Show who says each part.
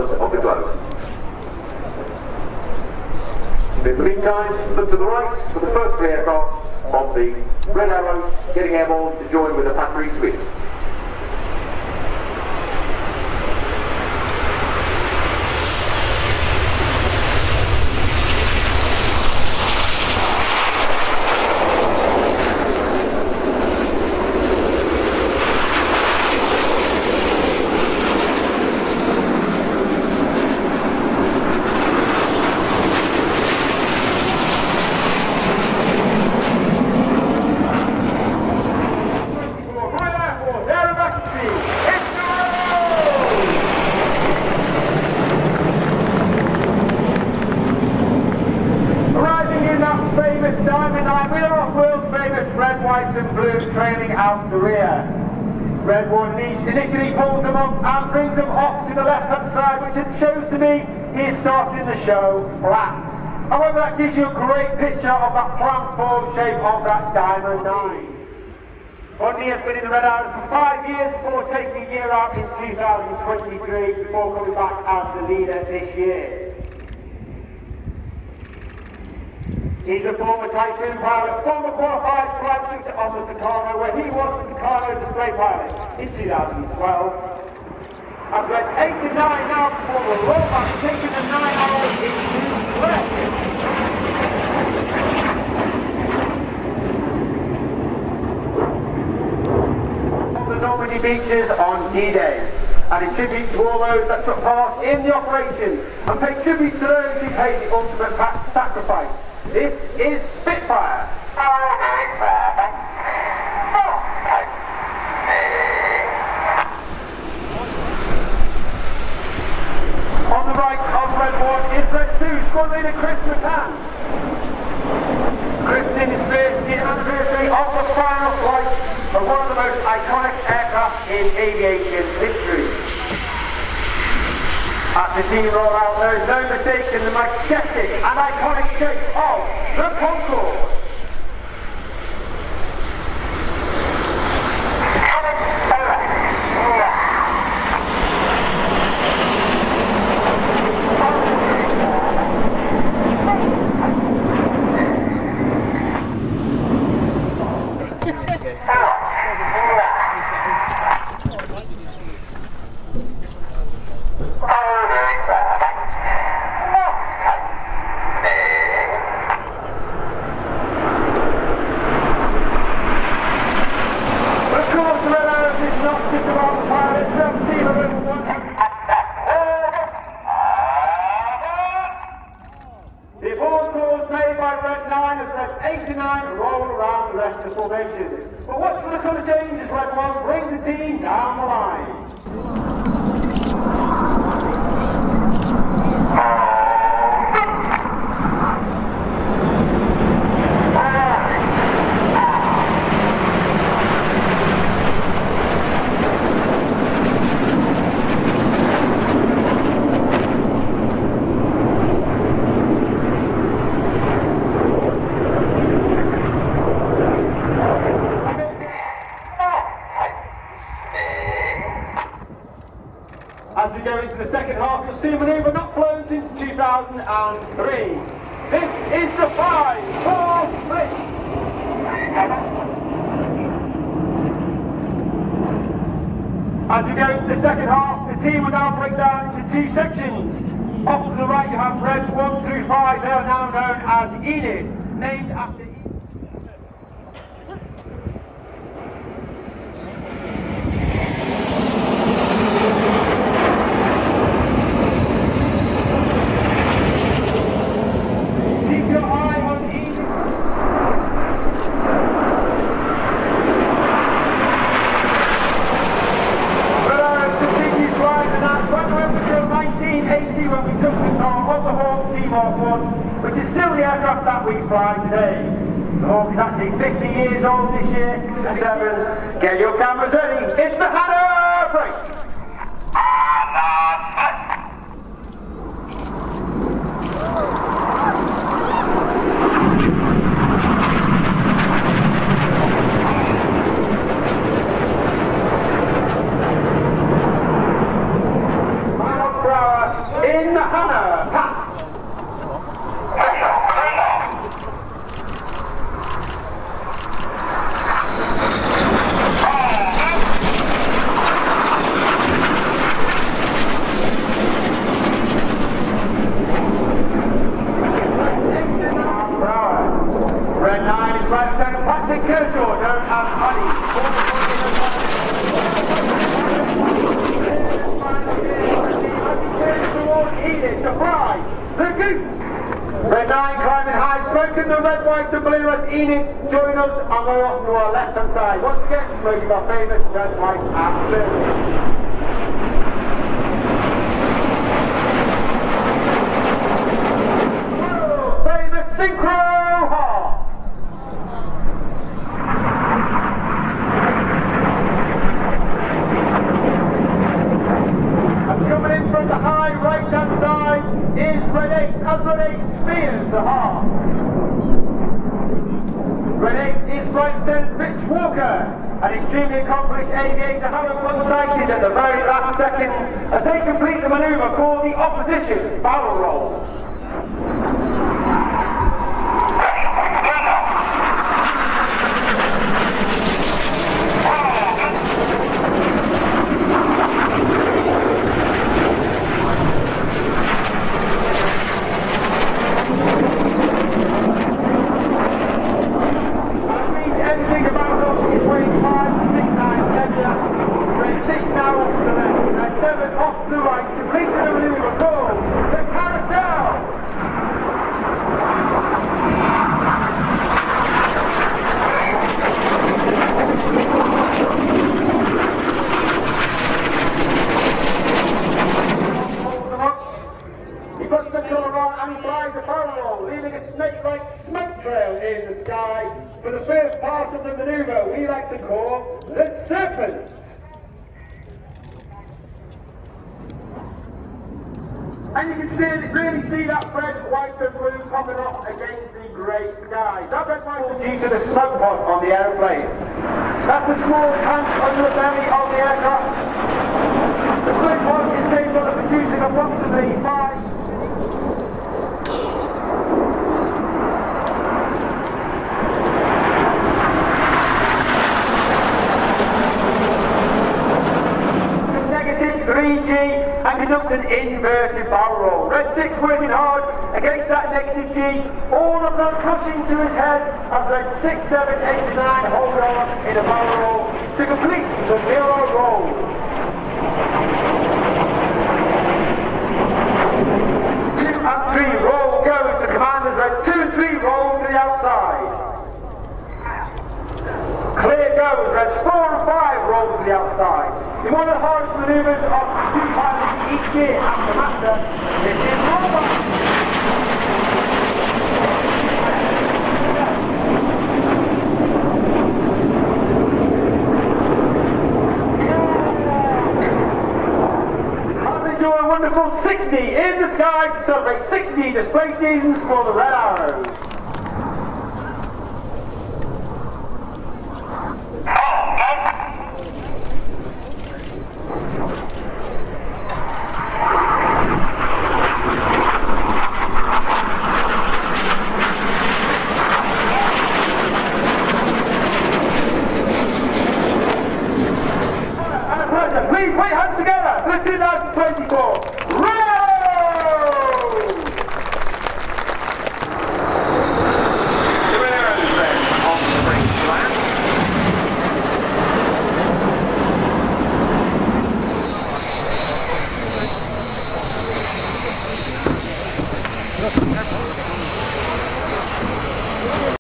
Speaker 1: colours of the globe. In the meantime, look to the right for the first three aircraft of the Red Arrow getting airborne to join with the Patrie Suisse.
Speaker 2: Training out to RIAT. Red One initially pulls them up and brings them off to the left-hand side, which it shows to me he is starting the show flat. However, that gives you a great picture of that plant-form shape of that Diamond 9. Bundy has been in the Red Arrows for 5 years before taking a year out in 2023 before coming back as the leader this year. He's a former Typhoon pilot, former qualified flight shooter on the Tucano, where he was the Tucano display pilot in 2012. As we're 8 to 9 now before the rollback, taking the 9 hours into left. The Normandy beaches on D-Day, and in tribute to all those that took part in the operation, and pay tribute to those who paid the ultimate sacrifice. This is Spitfire. On the right of Red 1 is Red 2, squad leader Chris McCann. Chris in his first year anniversary of the final flight of one of the most iconic aircraft in aviation history. As the team roll out, there is no mistake in the majestic and iconic shape of the Concorde. But watch for the colour change as Red 1 brings the team down the line. As we go into the second half, you'll see a manoeuvre not flown since 2003. This is the 5-4 split. As we go into the second half, the team will now break down into two sections. Off to the right you have Reds 1 through 5, they are now known as Enid, named after which is still the aircraft that we fly today. The Hawk is actually 50 years old this year. The 7s, get your cameras ready. It's the Hannah break. Miles per hour Goose. Red 9 climbing high, smoking the red, white and blue as Enid join us and we're off to our left hand side. Once again, smoking our famous red, white and blue. Synchro Heart. And coming in from the high right hand side is Red 8 as Red 8 spears the heart. Red 8 is Brighton Rich Walker, an extremely accomplished aviator having one sighted at the very last second as they complete the manoeuvre called the opposition barrel roll. And flies a barrel, leaving a snake-like smoke trail in the sky for the first part of the manoeuvre we like to call the Serpent. And you can really see that red, white and blue popping off against the grey sky. That red, white is due to the smoke pod on the aeroplane. That's a small tank under the belly of the aircraft. The smoke pod is capable of producing approximately 5 3G and conduct an inverted barrel roll. Red 6 working hard against that negative G, all of them pushing to his head as Red 6, 7, 8 and 9 hold on in a barrel roll to complete the 0 roll. 2 and 3 roll goes to commanders. Reds 2 and 3 roll to the outside. Clear goes. Reds 4 and 5 roll to the outside. In one of the hardest manoeuvres of two pilots each year after master, this is Robert. Let's enjoy a wonderful 60 in the sky to celebrate 60 display seasons for the Red Arrows. Please put your hands together for 2024. Roll!